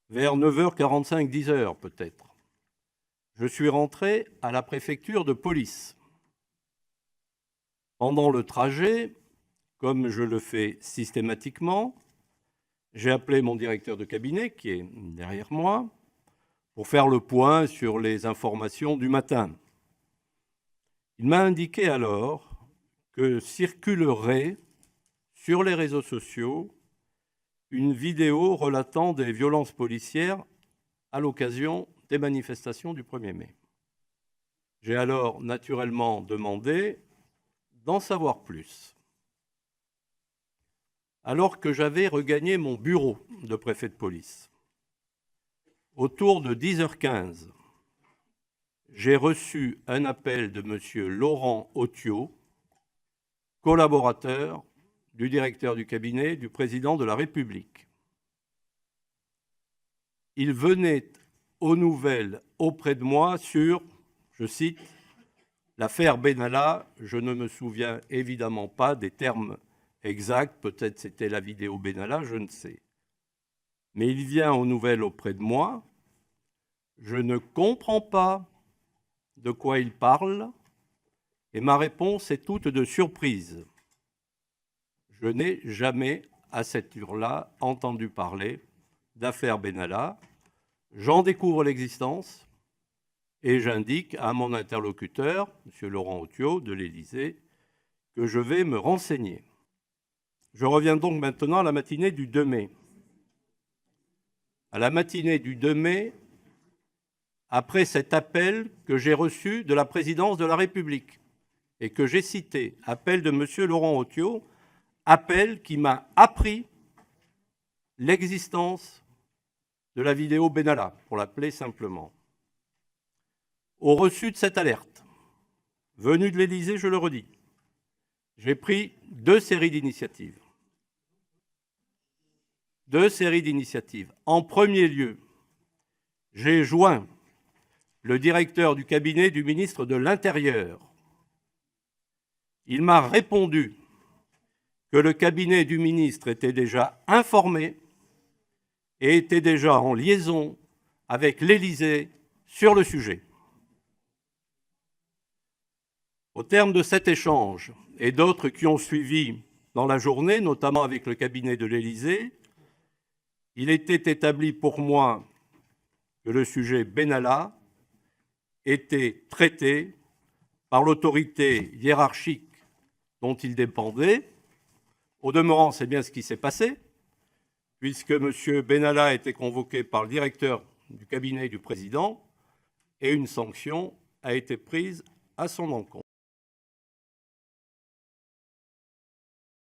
vers 9h45, 10h peut-être, je suis rentré à la préfecture de police. Pendant le trajet, comme je le fais systématiquement, j'ai appelé mon directeur de cabinet, qui est derrière moi, pour faire le point sur les informations du matin. Il m'a indiqué alors que circulerait sur les réseaux sociaux une vidéo relatant des violences policières à l'occasion des manifestations du 1er mai. J'ai alors naturellement demandé d'en savoir plus. Alors que j'avais regagné mon bureau de préfet de police, autour de 10h15, j'ai reçu un appel de M. Laurent Autiot, collaborateur du directeur du cabinet du président de la République. Il venait aux nouvelles auprès de moi sur, je cite, l'affaire Benalla. Je ne me souviens évidemment pas des termes exacts, peut-être c'était la vidéo Benalla, je ne sais. Mais il vient aux nouvelles auprès de moi, je ne comprends pas de quoi il parle, et ma réponse est toute de surprise. Je n'ai jamais, à cette heure-là, entendu parler d'affaire Benalla. J'en découvre l'existence et j'indique à mon interlocuteur, M. Laurent Autiot, de l'Élysée, que je vais me renseigner. Je reviens donc maintenant à la matinée du 2 mai. À la matinée du 2 mai, après cet appel que j'ai reçu de la présidence de la République et que j'ai cité, appel de M. Laurent Autiot, appel qui m'a appris l'existence de la vidéo Benalla, pour l'appeler simplement. Au reçu de cette alerte, venue de l'Élysée, je le redis, j'ai pris deux séries d'initiatives. En premier lieu, j'ai joint le directeur du cabinet du ministre de l'Intérieur. Il m'a répondu que le cabinet du ministre était déjà informé et était déjà en liaison avec l'Élysée sur le sujet. Au terme de cet échange et d'autres qui ont suivi dans la journée, notamment avec le cabinet de l'Élysée, il était établi pour moi que le sujet Benalla était traité par l'autorité hiérarchique dont il dépendait. Au demeurant, c'est bien ce qui s'est passé, puisque M. Benalla a été convoqué par le directeur du cabinet du président et une sanction a été prise à son encontre.